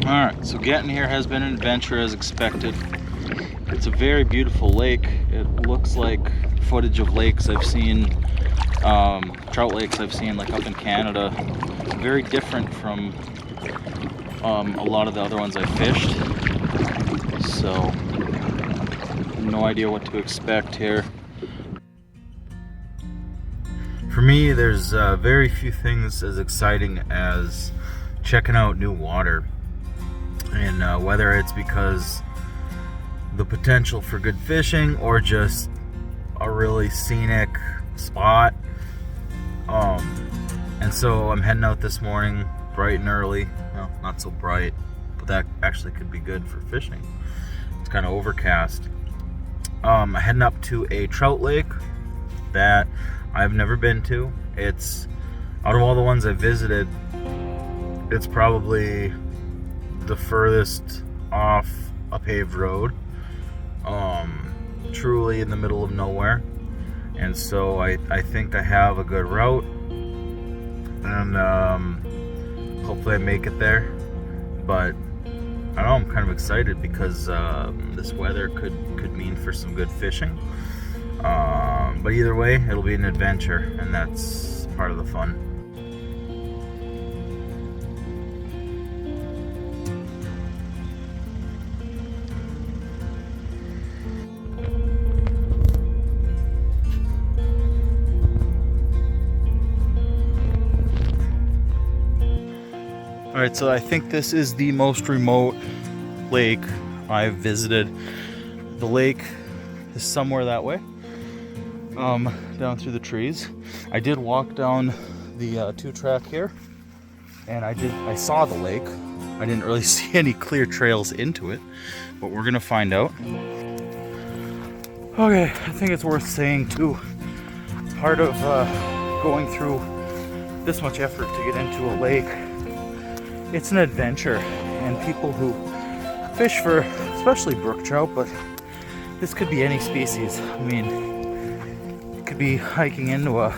Alright, so getting here has been an adventure as expected. It's a very beautiful lake. It looks like footage of lakes I've seen, trout lakes I've seen like up in Canada. Very different from a lot of the other ones I fished. So, no idea what to expect here. For me, there's very few things as exciting as checking out new water. And whether it's because the potential for good fishing or just a really scenic spot. And so I'm heading out this morning bright and early. Well, not so bright, but that actually could be good for fishing. It's kind of overcast. I'm heading up to a trout lake that I've never been to. It's, out of all the ones I've visited, it's probably the furthest off a paved road, truly in the middle of nowhere. And so I think I have a good route, and hopefully I make it there. But I don't know, I'm kind of excited because this weather could mean for some good fishing. But either way, it'll be an adventure, and that's part of the fun. Alright, so I think this is the most remote lake I've visited. The lake is somewhere that way, down through the trees. I did walk down the 2-track here, and I saw the lake. I didn't really see any clear trails into it, but we're gonna find out. Okay, I think it's worth saying too, part of going through this much effort to get into a lake, it's an adventure, and people who fish for especially brook trout, but this could be any species. I mean, it could be hiking into a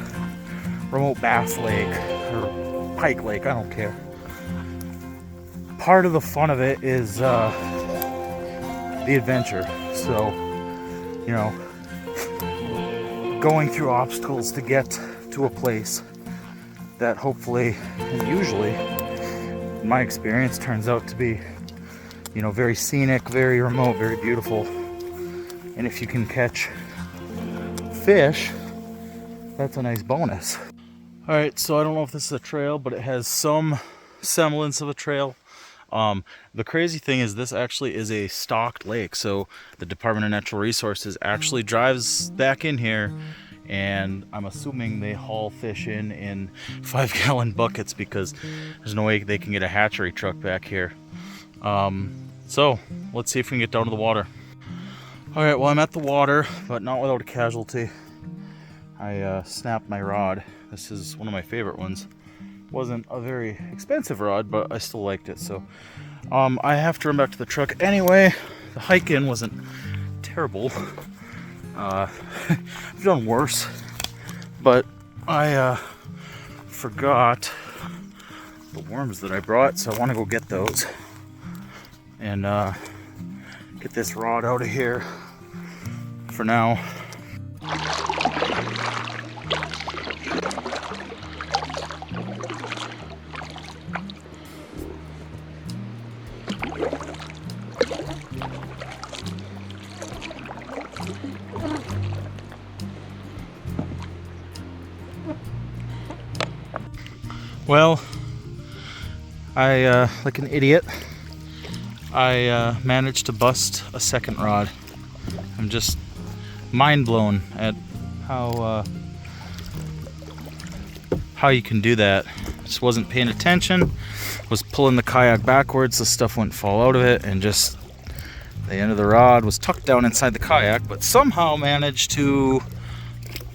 remote bass lake or pike lake, I don't care. Part of the fun of it is the adventure. So, you know, going through obstacles to get to a place that hopefully and usually, in my experience, turns out to be, you know, very scenic, very remote, very beautiful. And if you can catch fish, that's a nice bonus. All right, so I don't know if this is a trail, but it has some semblance of a trail. The crazy thing is this actually is a stocked lake. So the Department of Natural Resources actually drives back in here, and I'm assuming they haul fish in 5-gallon buckets because there's no way they can get a hatchery truck back here. So let's see if we can get down to the water. All right, well, I'm at the water, but not without a casualty. I snapped my rod. This is one of my favorite ones. Wasn't a very expensive rod, but I still liked it. So I have to run back to the truck anyway. The hike in wasn't terrible. I've done worse, but I forgot the worms that I brought, so I want to go get those and get this rod out of here for now. Well, I, like an idiot, I managed to bust a second rod. I'm just mind blown at how you can do that. Just wasn't paying attention, was pulling the kayak backwards, the stuff wouldn't fall out of it, and just the end of the rod was tucked down inside the kayak, but somehow managed to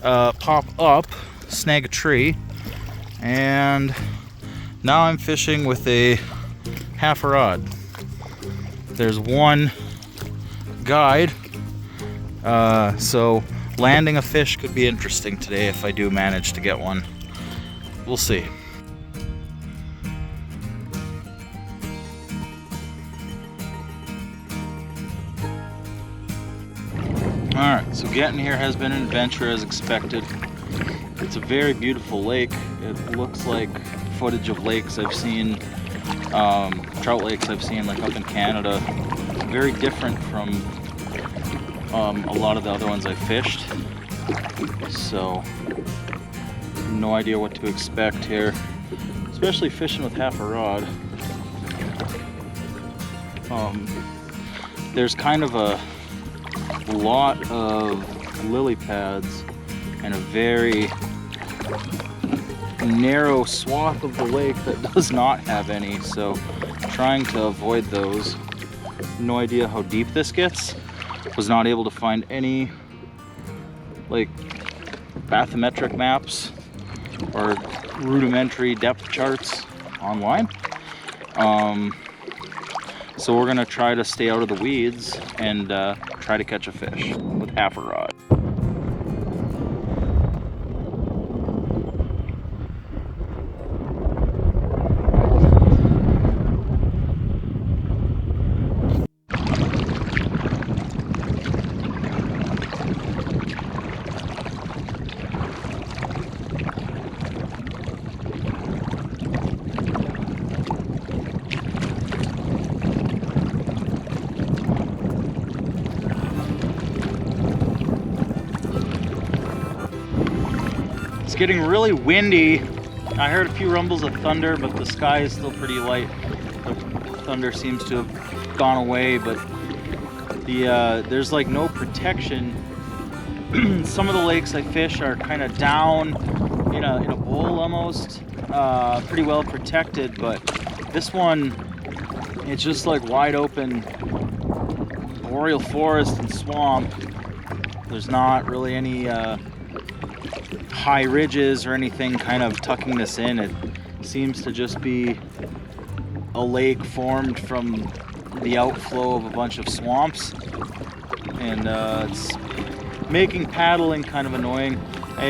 pop up, snag a tree, and now I'm fishing with a half a rod. There's one guide, so landing a fish could be interesting today if I do manage to get one. We'll see. Alright, so getting here has been an adventure as expected. It's a very beautiful lake. It looks like footage of lakes I've seen, trout lakes I've seen like up in Canada. Very different from a lot of the other ones I fished. So, no idea what to expect here, especially fishing with half a rod. There's kind of a lot of lily pads and a very narrow swath of the lake that does not have any, so trying to avoid those. No idea how deep this gets. Was not able to find any like bathymetric maps or rudimentary depth charts online. So we're gonna try to stay out of the weeds and try to catch a fish with half a rod. It's getting really windy. I heard a few rumbles of thunder, but the sky is still pretty light. The thunder seems to have gone away, but there's like no protection. Some of the lakes I fish are kind of down in a bowl almost, pretty well protected, but this one, it's just like wide open boreal forest and swamp. There's not really any high ridges or anything kind of tucking this in. It seems to just be a lake formed from the outflow of a bunch of swamps, and it's making paddling kind of annoying. I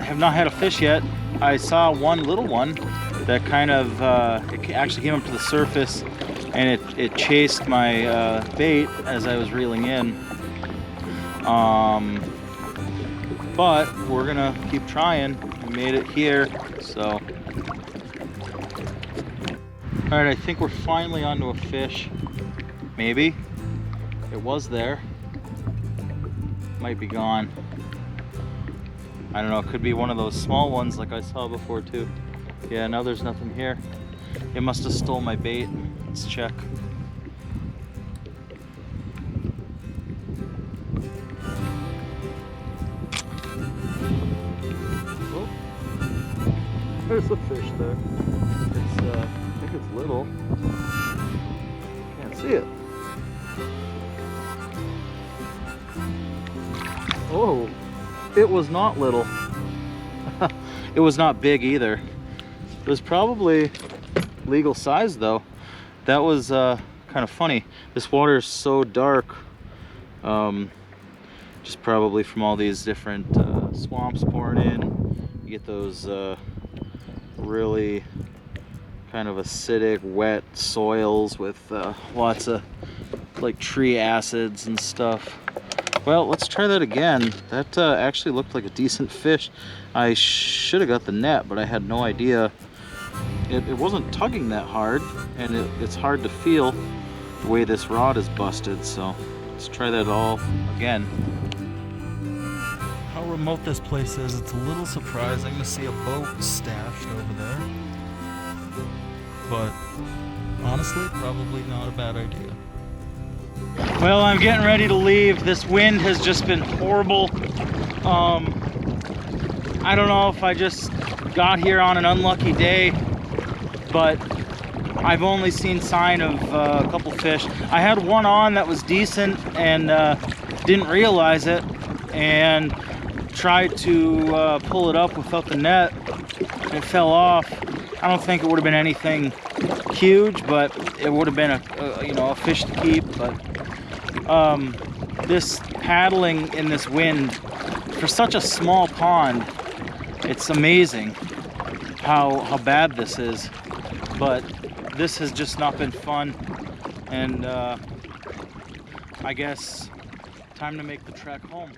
have not had a fish yet. I saw one little one that kind of it actually came up to the surface, and it chased my bait as I was reeling in. But we're gonna keep trying. We made it here, so. All right, I think we're finally onto a fish. Maybe. It was there. Might be gone. I don't know, it could be one of those small ones like I saw before too. Yeah, now there's nothing here. It must have stole my bait. Let's check. There's a fish there. It's, I think it's little. Can't see it. Oh, it was not little. It was not big either. It was probably legal size though. That was kind of funny. This water is so dark. Just probably from all these different swamps pouring in. You get those really kind of acidic, wet soils with lots of like tree acids and stuff. Well, let's try that again. That actually looked like a decent fish. I should have got the net, but I had no idea. It wasn't tugging that hard, and it's hard to feel the way this rod is busted, so let's try that all again. How remote this place is, it's a little surprising to see a boat stashed over there. But honestly, probably not a bad idea. Well, I'm getting ready to leave. This wind has just been horrible. I don't know if I just got here on an unlucky day, but I've only seen sign of a couple fish. I had one on that was decent and didn't realize it, and tried to pull it up without the net. It fell off. I don't think it would have been anything huge, but it would have been a fish to keep. But this paddling in this wind for such a small pond, it's amazing how bad this is. But this has just not been fun, and I guess time to make the trek home.